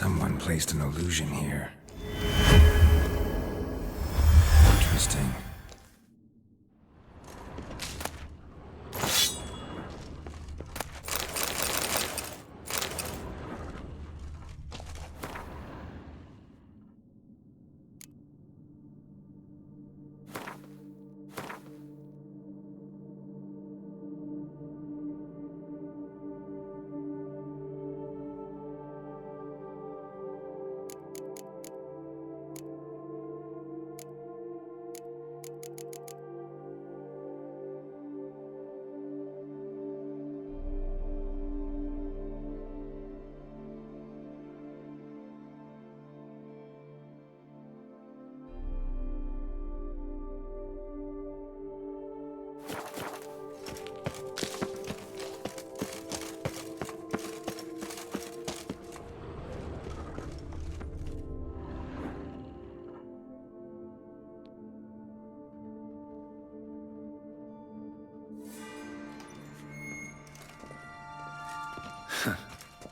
Someone placed an illusion here. Interesting.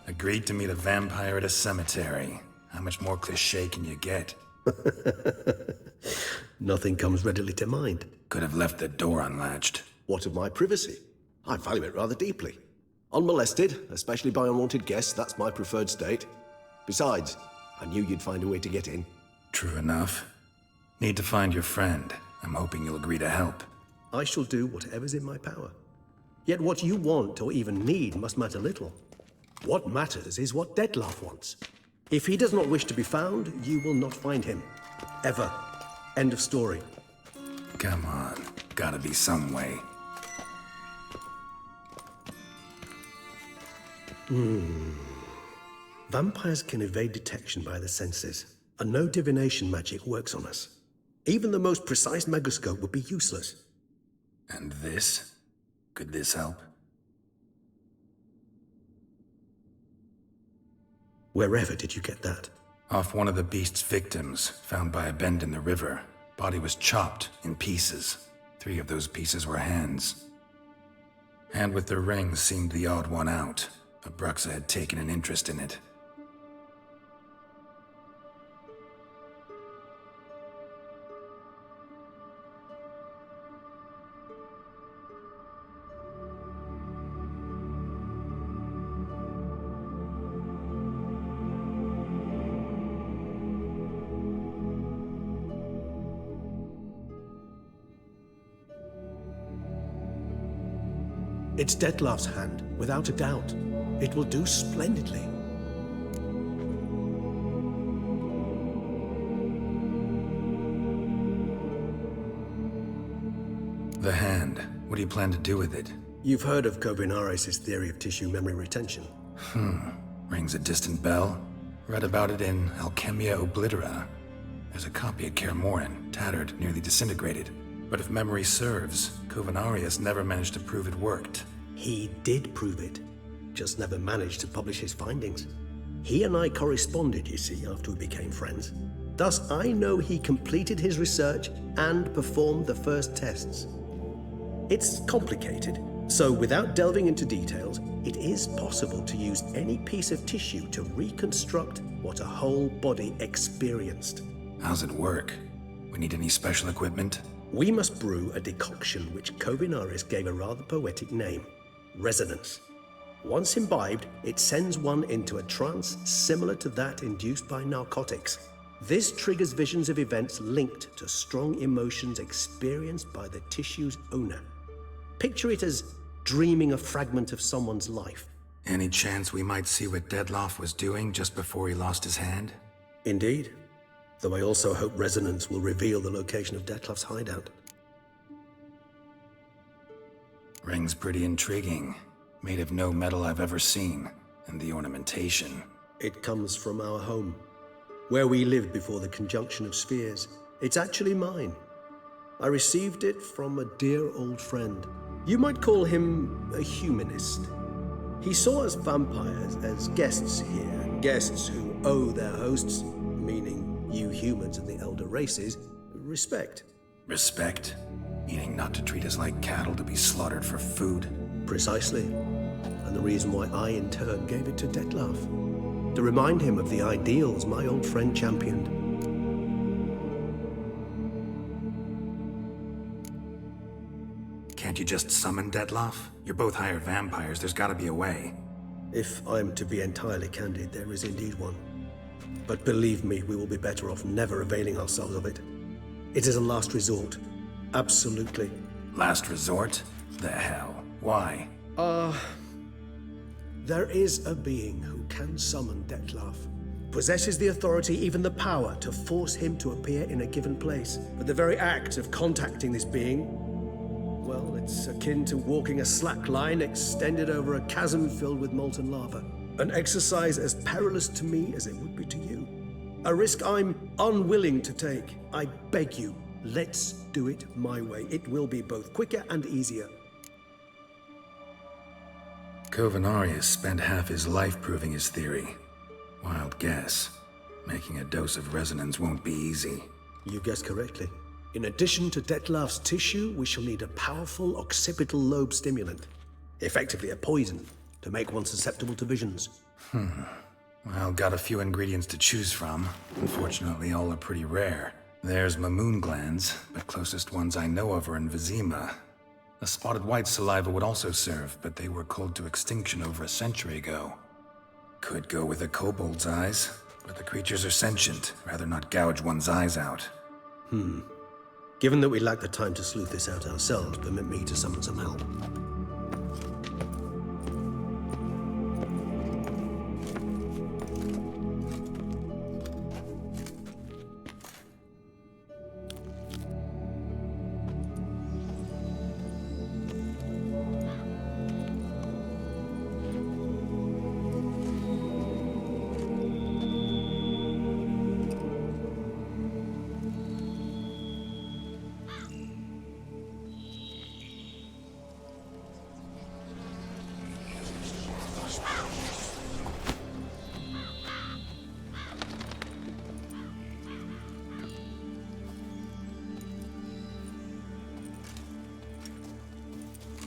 Agreed to meet a vampire at a cemetery. How much more cliché can you get? Nothing comes readily to mind. Could have left the door unlatched. What of my privacy? I value it rather deeply. Unmolested, especially by unwanted guests, that's my preferred state. Besides, I knew you'd find a way to get in. True enough. Need to find your friend. I'm hoping you'll agree to help. I shall do whatever's in my power. Yet what you want or even need must matter little. What matters is what Dettlaff wants. If he does not wish to be found, you will not find him. Ever. End of story. Come on. Gotta be some way. Vampires can evade detection by the senses, and no divination magic works on us. Even the most precise megascope would be useless. And this? Could this help? Wherever did you get that? Off one of the beast's victims, found by a bend in the river. Body was chopped in pieces. 3 of those pieces were hands. Hand with the ring seemed the odd one out. Abruxa had taken an interest in it. It's Dettlaff's hand, without a doubt. It will do splendidly. The hand. What do you plan to do with it? You've heard of Kovinares' theory of tissue memory retention. Rings a distant bell. Read about it in Alchemia Oblitera. There's a copy at Kaer Morhen, tattered, nearly disintegrated. But if memory serves, Kovinares never managed to prove it worked. He did prove it, just never managed to publish his findings. He and I corresponded, you see, after we became friends. Thus, I know he completed his research and performed the first tests. It's complicated, so without delving into details, it is possible to use any piece of tissue to reconstruct what a whole body experienced. How's it work? We need any special equipment? We must brew a decoction which Kovinares gave a rather poetic name, resonance. Once imbibed, it sends one into a trance similar to that induced by narcotics. This triggers visions of events linked to strong emotions experienced by the tissue's owner. Picture it as dreaming a fragment of someone's life. Any chance we might see what Dettlaff was doing just before he lost his hand? Indeed. Though I also hope resonance will reveal the location of Dettlaff's hideout. Ring's pretty intriguing. Made of no metal I've ever seen. And the ornamentation. It comes from our home, where we lived before the conjunction of spheres. It's actually mine. I received it from a dear old friend. You might call him a humanist. He saw us vampires as guests here, guests who owe their hosts, meaning you humans and the elder races, respect. Respect? Meaning not to treat us like cattle to be slaughtered for food? Precisely. And the reason why I, in turn, gave it to Dettlaff. to remind him of the ideals my old friend championed. Can't you just summon Dettlaff? You're both hired vampires, there's gotta be a way. If I'm to be entirely candid, there is indeed one. But believe me, we will be better off never availing ourselves of it. It is a last resort. Absolutely. Last resort? The hell? Why? There is a being who can summon Dettlaff. Possesses the authority, even the power, to force him to appear in a given place. But the very act of contacting this being, well, it's akin to walking a slack line extended over a chasm filled with molten lava. An exercise as perilous to me as it would be to you. A risk I'm unwilling to take. I beg you, let's do it my way. It will be both quicker and easier. Covenarius spent half his life proving his theory. Wild guess. Making a dose of resonance won't be easy. You guessed correctly. In addition to Dettlaff's tissue, we shall need a powerful occipital lobe stimulant. Effectively a poison, to make one susceptible to visions. Well, got a few ingredients to choose from. Unfortunately, all are pretty rare. There's Mamoon glands, but closest ones I know of are in Vizima. A spotted white saliva would also serve, but they were cold to extinction over a century ago. Could go with a kobold's eyes, but the creatures are sentient. Rather not gouge one's eyes out. Given that we lack the time to sleuth this out ourselves, permit me to summon some help.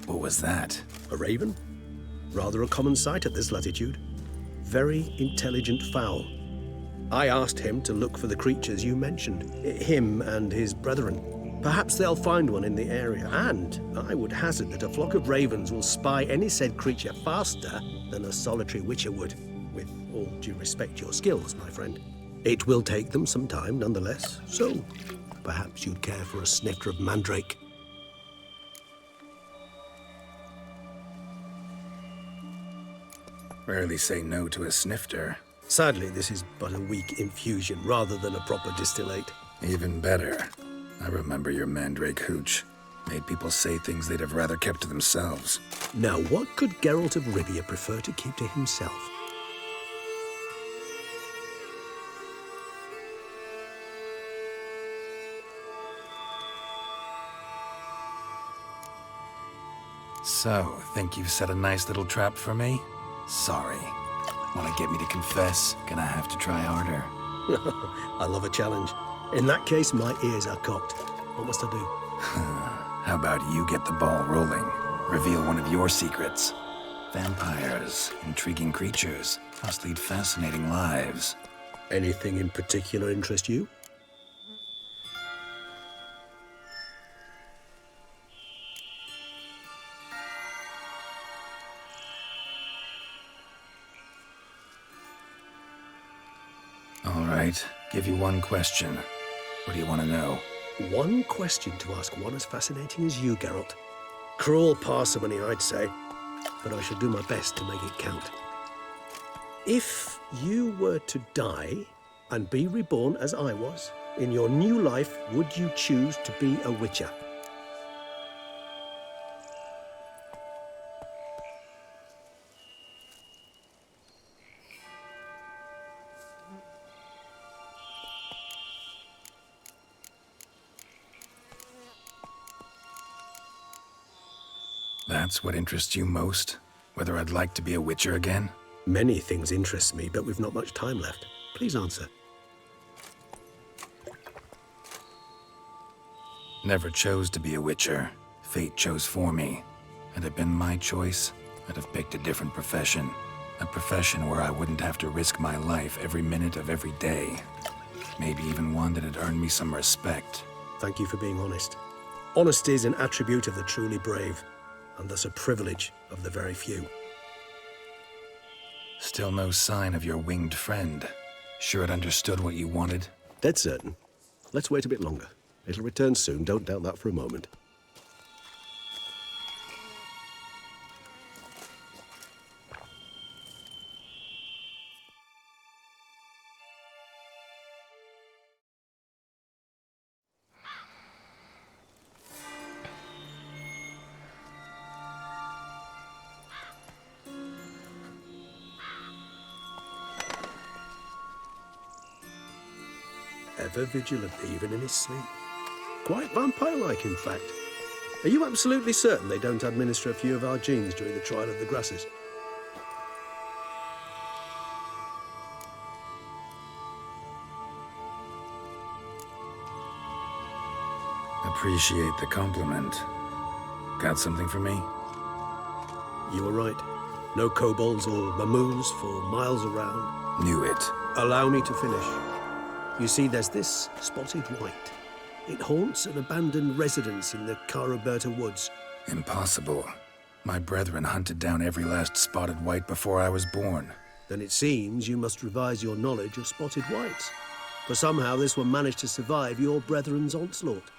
What was that? A raven? Rather a common sight at this latitude. Very intelligent fowl. I asked him to look for the creatures you mentioned, him and his brethren. Perhaps they'll find one in the area, and I would hazard that a flock of ravens will spy any said creature faster than a solitary witcher would. With all due respect to your skills, my friend. It will take them some time, nonetheless, so perhaps you'd care for a snifter of mandrake. Rarely say no to a snifter. Sadly, this is but a weak infusion rather than a proper distillate. Even better. I remember your mandrake hooch. Made people say things they'd have rather kept to themselves. Now, what could Geralt of Rivia prefer to keep to himself? So, think you've set a nice little trap for me? Sorry. Want to get me to confess? Gonna have to try harder. I love a challenge. In that case, my ears are cocked. What must I do? How about you get the ball rolling? Reveal one of your secrets. Vampires, intriguing creatures, must lead fascinating lives. Anything in particular interest you? All right, give you one question. What do you want to know? One question to ask one as fascinating as you, Geralt. Cruel parsimony, I'd say, but I shall do my best to make it count. If you were to die and be reborn as I was, in your new life, would you choose to be a witcher? That's what interests you most? Whether I'd like to be a witcher again? Many things interest me, but we've not much time left. Please answer. Never chose to be a witcher. Fate chose for me. Had it been my choice, I'd have picked a different profession. A profession where I wouldn't have to risk my life every minute of every day. Maybe even one that had earned me some respect. Thank you for being honest. Honesty is an attribute of the truly brave, and thus a privilege of the very few. Still no sign of your winged friend. Sure it understood what you wanted? Dead certain. Let's wait a bit longer. It'll return soon, don't doubt that for a moment. Ever vigilant, even in his sleep. Quite vampire-like, in fact. Are you absolutely certain they don't administer a few of our genes during the trial of the grasses? Appreciate the compliment. Got something for me? You were right. No kobolds or mamoons for miles around. Knew it. Allow me to finish. You see, there's this spotted white. It haunts an abandoned residence in the Caraberta woods. Impossible. My brethren hunted down every last spotted white before I was born. Then it seems you must revise your knowledge of spotted whites. For somehow this one managed to survive your brethren's onslaught.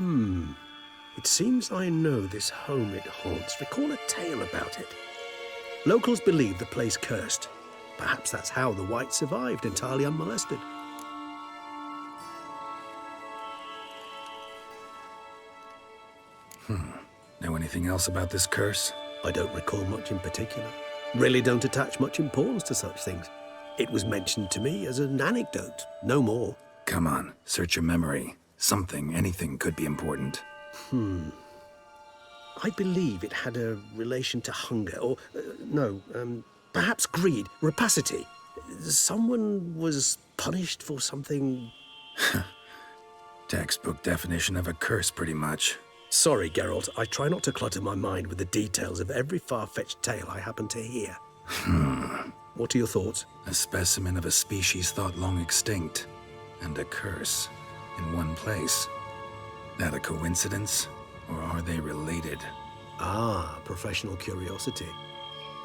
It seems I know this home it haunts. Recall a tale about it. Locals believe the place cursed. Perhaps that's how the white survived entirely unmolested. Know anything else about this curse? I don't recall much in particular. Really don't attach much importance to such things. It was mentioned to me as an anecdote, no more. Come on, search your memory. Something, anything could be important. I believe it had a relation to hunger, or, perhaps greed, rapacity. Someone was punished for something... Textbook definition of a curse, pretty much. Sorry, Geralt, I try not to clutter my mind with the details of every far-fetched tale I happen to hear. What are your thoughts? A specimen of a species thought long extinct, and a curse in one place. That a coincidence, or are they related? Ah, professional curiosity.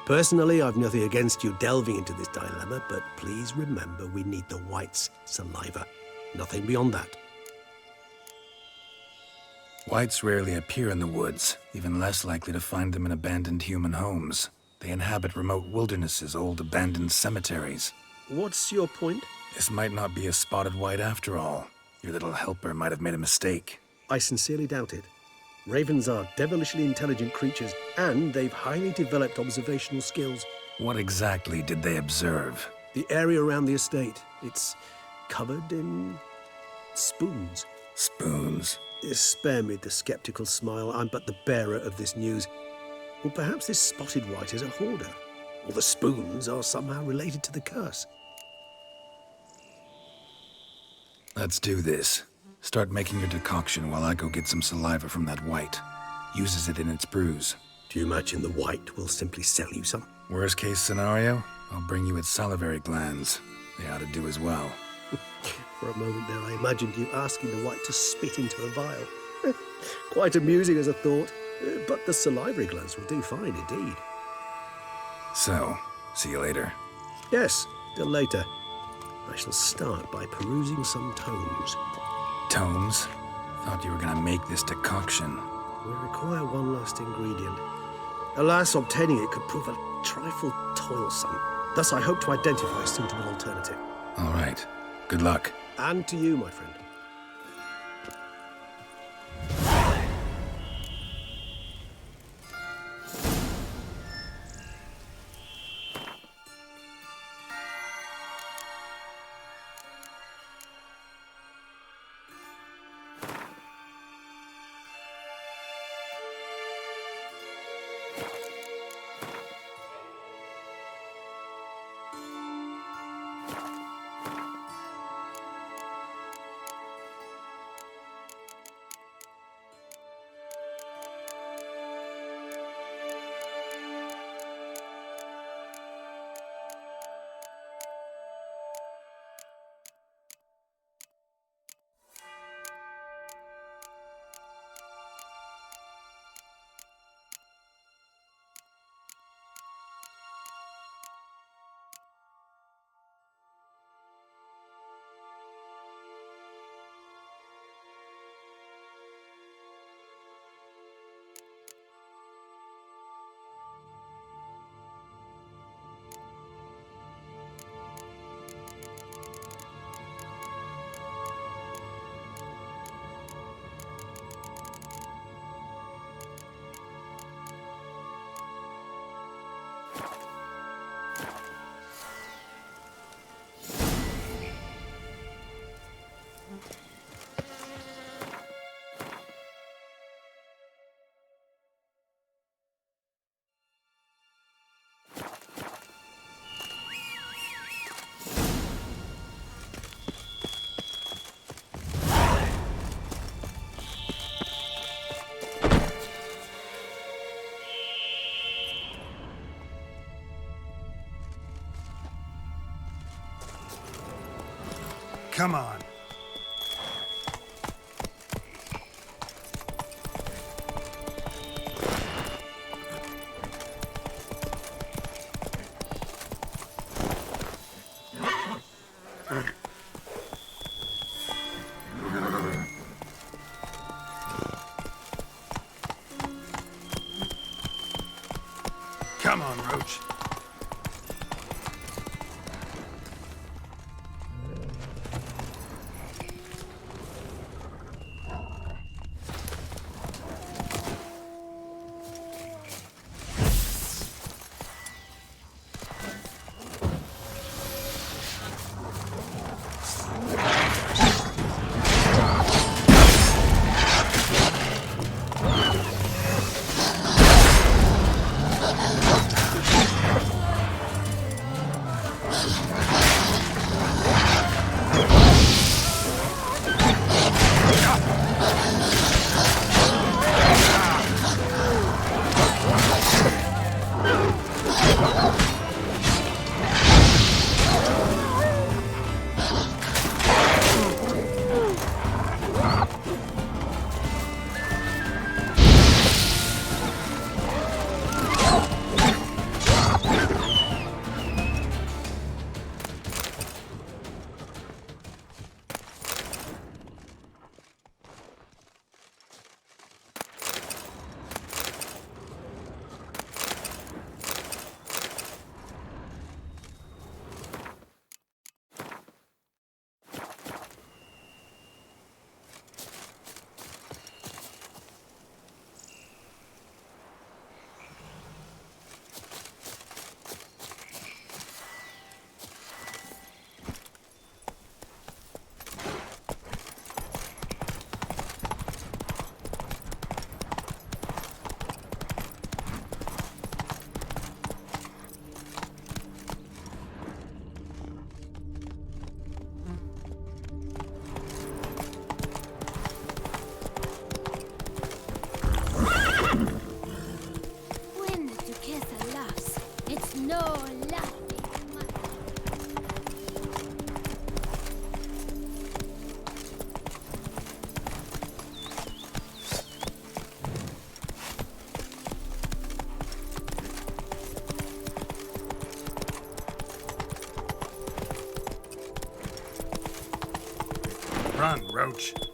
Personally, I've nothing against you delving into this dilemma, but please remember we need the whites' saliva. Nothing beyond that. Whites rarely appear in the woods, even less likely to find them in abandoned human homes. They inhabit remote wildernesses, old abandoned cemeteries. What's your point? This might not be a spotted white after all. Your little helper might have made a mistake. I sincerely doubt it. Ravens are devilishly intelligent creatures, and they've highly developed observational skills. What exactly did they observe? The area around the estate, it's covered in spoons. Spoons? Spare me the skeptical smile. I'm but the bearer of this news. Or perhaps this spotted white is a hoarder. Or the spoons are somehow related to the curse. Let's do this. Start making your decoction while I go get some saliva from that white. Uses it in its brews. Do you imagine the white will simply sell you some? Worst case scenario, I'll bring you its salivary glands. They ought to do as well. For a moment there, I imagined you asking the white to spit into a vial. Quite amusing as a thought, but the salivary glands will do fine indeed. So, see you later. Yes, till later. I shall start by perusing some tomes. Tomes? Thought you were gonna make this decoction. We require one last ingredient. Alas, obtaining it could prove a trifle toilsome. Thus, I hope to identify a suitable alternative. All right. Good luck. And to you, my friend. Come on. Come on, Roach. Run, Roach.